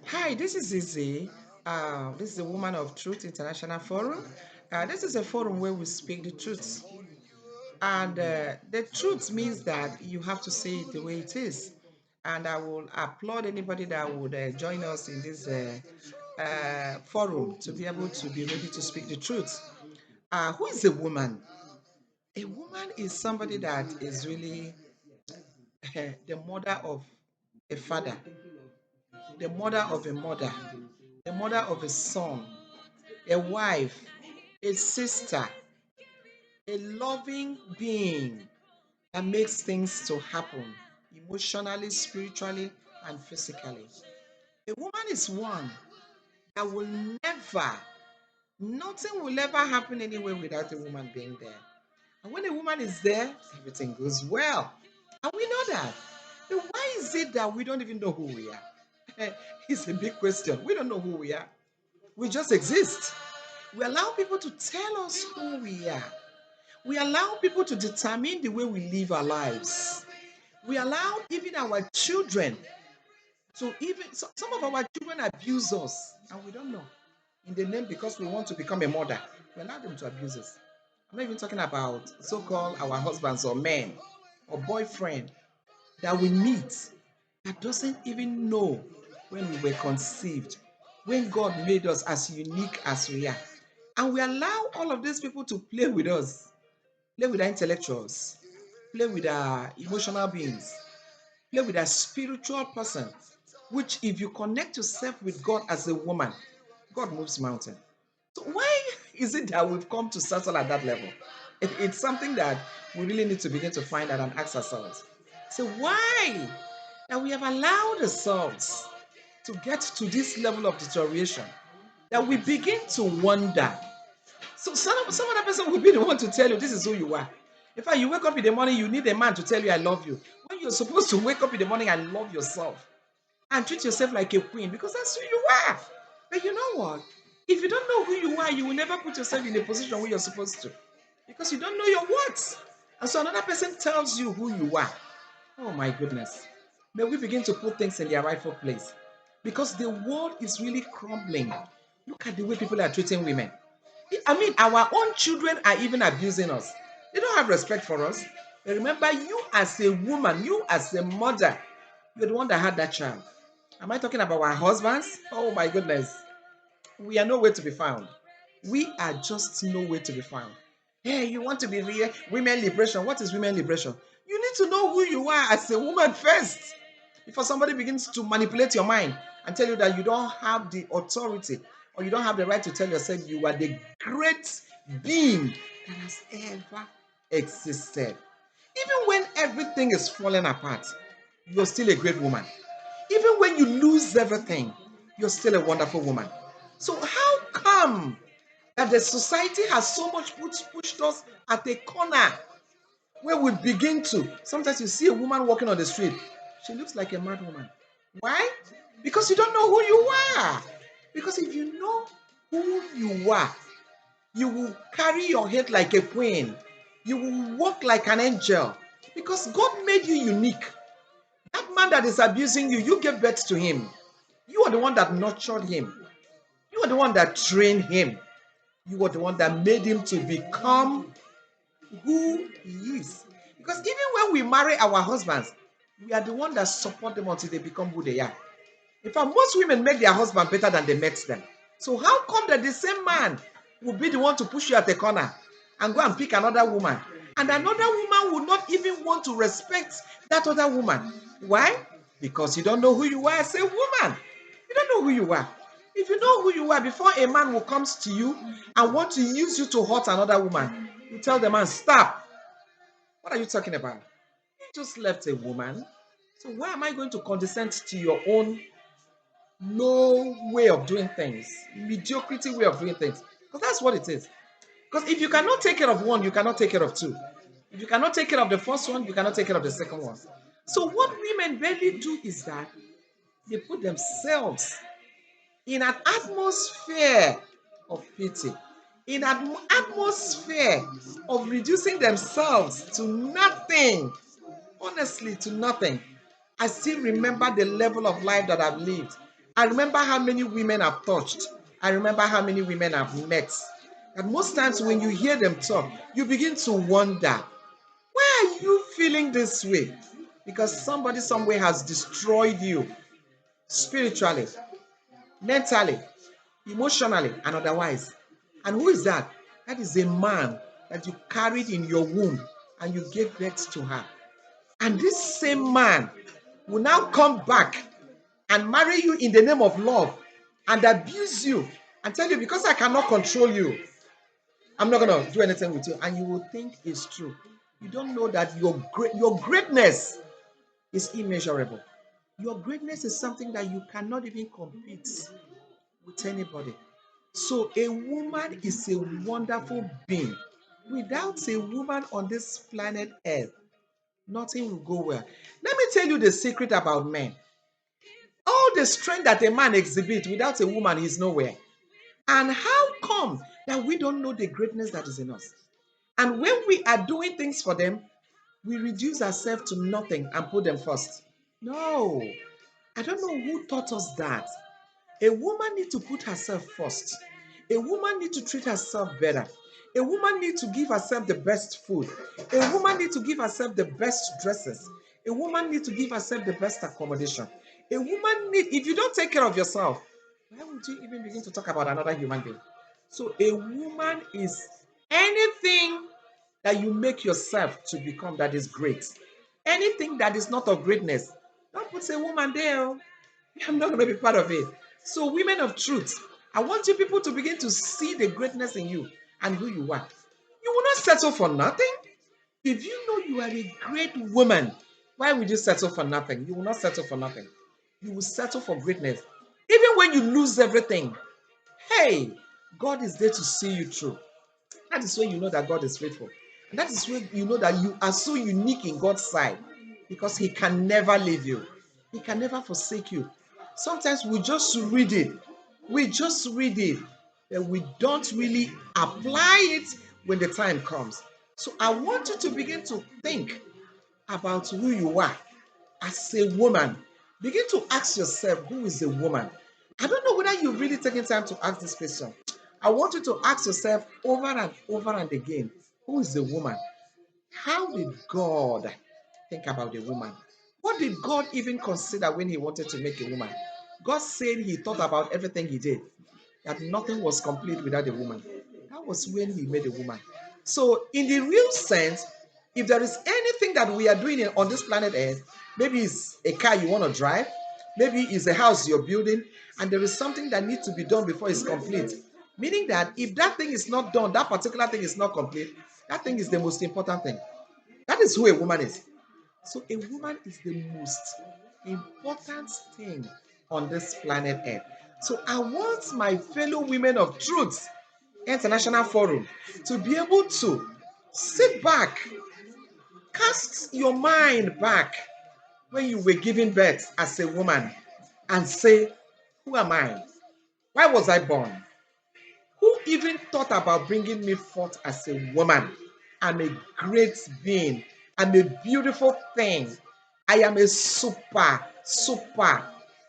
Hi, this is Izzy. This is the Woman of Truth International Forum. This is a forum where we speak the truth. And the truth means that you have to say it the way it is. And I will applaud anybody that would join us in this forum to be able to be ready to speak the truth. Who is a woman? A woman is somebody that is really the mother of a father, the mother of a mother, the mother of a son, a wife, a sister, a loving being that makes things to happen emotionally, spiritually, and physically. A woman is one that will never, nothing will ever happen anywhere without a woman being there. And when a woman is there, everything goes well. And we know that. Then why is it that we don't even know who we are? It's a big question. We don't know who we are. We just exist. We allow people to tell us who we are. We allow people to determine the way we live our lives. We allow even our children to even, some of our children abuse us and we don't know. In the name because we want to become a mother, we allow them to abuse us. I'm not even talking about so-called our husbands or men or boyfriend that we meet that doesn't even know when we were conceived, when God made us as unique as we are. And we allow all of these people to play with us, play with our intellectuals, play with our emotional beings, play with a spiritual person, which if you connect yourself with God as a woman, God moves mountain. So why is it that we've come to settle at that level? It's something that we really need to begin to find out and ask ourselves. So why that we have allowed ourselves to get to this level of deterioration that we begin to wonder. So some other person will be the one to tell you this is who you are. In fact, you wake up in the morning, you need a man to tell you I love you. When you're supposed to wake up in the morning and love yourself and treat yourself like a queen because that's who you are. But you know what? If you don't know who you are, you will never put yourself in a position where you're supposed to because you don't know your words. And so another person tells you who you are. Oh my goodness. May we begin to put things in their rightful place because the world is really crumbling. Look at the way people are treating women. I mean, our own children are even abusing us. They don't have respect for us. But remember, you as a woman, you as a mother, you're the one that had that child. Am I talking about our husbands? Oh my goodness. We are nowhere to be found. We are just nowhere to be found. Hey, you want to be real? Women liberation. What is women liberation? You need to know who you are as a woman first. Before somebody begins to manipulate your mind and tell you that you don't have the authority or you don't have the right to tell yourself you are the great being that has ever existed. Even when everything is falling apart, you're still a great woman. Even when you lose everything, you're still a wonderful woman. So how come that the society has so much pushed us at a corner where we begin to, sometimes you see a woman walking on the street, she looks like a mad woman. Why? Because you don't know who you are. Because if you know who you are, you will carry your head like a queen. You will walk like an angel. Because God made you unique. That man that is abusing you, you gave birth to him. You are the one that nurtured him. You are the one that trained him. You are the one that made him to become who he is. Because even when we marry our husbands, we are the one that support them until they become who they are. In fact, most women make their husband better than they met them. So how come that the same man will be the one to push you at the corner and go and pick another woman? And another woman will not even want to respect that other woman. Why? Because you don't know who you are as a woman. You don't know who you are. If you know who you are, before a man will come to you and want to use you to hurt another woman, you tell the man, stop. What are you talking about? You just left a woman. So why am I going to condescend to your own low way of doing things, mediocrity way of doing things? Because that's what it is. Because if you cannot take care of one, you cannot take care of two. If you cannot take care of the first one, you cannot take care of the second one. So what women really do is that they put themselves in an atmosphere of pity, in an atmosphere of reducing themselves to nothing, honestly, to nothing. I still remember the level of life that I've lived. I remember how many women I've touched. I remember how many women I've met. And most times when you hear them talk, you begin to wonder, why are you feeling this way? Because somebody somewhere has destroyed you spiritually, mentally, emotionally, and otherwise. And who is that? That is a man that you carried in your womb and you gave birth to her. And this same man will now come back and marry you in the name of love and abuse you and tell you, because I cannot control you, I'm not going to do anything with you. And you will think it's true. You don't know that your greatness is immeasurable. Your greatness is something that you cannot even compete with anybody. So a woman is a wonderful being. Without a woman on this planet Earth, nothing will go well. Let me tell you the secret about men. All the strength that a man exhibits without a woman is nowhere. And how come that we don't know the greatness that is in us? And when we are doing things for them, we reduce ourselves to nothing and put them first. No, I don't know who taught us that. A woman needs to put herself first. A woman needs to treat herself better. A woman needs to give herself the best food. A woman needs to give herself the best dresses. A woman needs to give herself the best accommodation. A woman needs, if you don't take care of yourself, why would you even begin to talk about another human being? So a woman is anything that you make yourself to become that is great. Anything that is not of greatness, don't put a woman there. I'm not going to be part of it. So, women of truth, I want you people to begin to see the greatness in you and who you are. You will not settle for nothing. If you know you are a great woman, why would you settle for nothing? You will not settle for nothing. You will settle for greatness. Even when you lose everything, hey, God is there to see you through. That is when you know that God is faithful. And that is when you know that you are so unique in God's sight because He can never leave you, He can never forsake you. Sometimes we just read it, and we don't really apply it when the time comes. So I want you to begin to think about who you are as a woman. Begin to ask yourself, who is a woman? I don't know whether you've really taken time to ask this question. I want you to ask yourself over and again, who is a woman? How did God think about a woman? What did God even consider when He wanted to make a woman? God said He thought about everything He did, that nothing was complete without a woman. That was when He made a woman. So, in the real sense, if there is anything that we are doing on this planet Earth, maybe it's a car you want to drive, maybe it's a house you're building, and there is something that needs to be done before it's complete. Meaning that if that thing is not done, that particular thing is not complete, that thing is the most important thing. That is who a woman is. So a woman is the most important thing on this planet Earth. So I want my fellow women of truth, International Forum, to be able to sit back, cast your mind back when you were giving birth as a woman and say, who am I? Why was I born? Who even thought about bringing me forth as a woman? I'm a great being. I'm a beautiful thing. I am a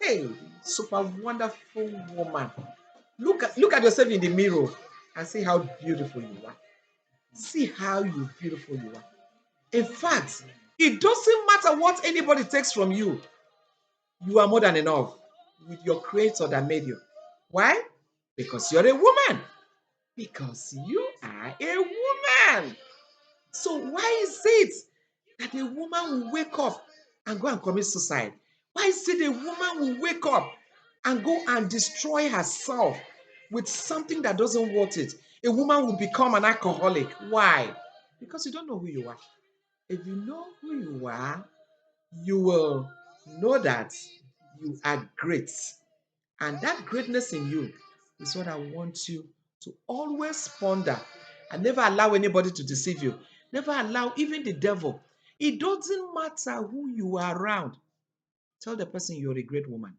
hey, super wonderful woman. Look at yourself in the mirror and see how beautiful you are. See how beautiful you are. In fact, it doesn't matter what anybody takes from you. You are more than enough with your creator that made you. Why? Because you're a woman. Because you are a woman. So why is it that a woman will wake up and go and commit suicide? Why is it a woman will wake up and go and destroy herself with something that doesn't want it? A woman will become an alcoholic. Why? Because you don't know who you are. If you know who you are, you will know that you are great. And that greatness in you is what I want you to always ponder and never allow anybody to deceive you. Never allow even the devil. It doesn't matter who you are around. Tell the person you're a great woman.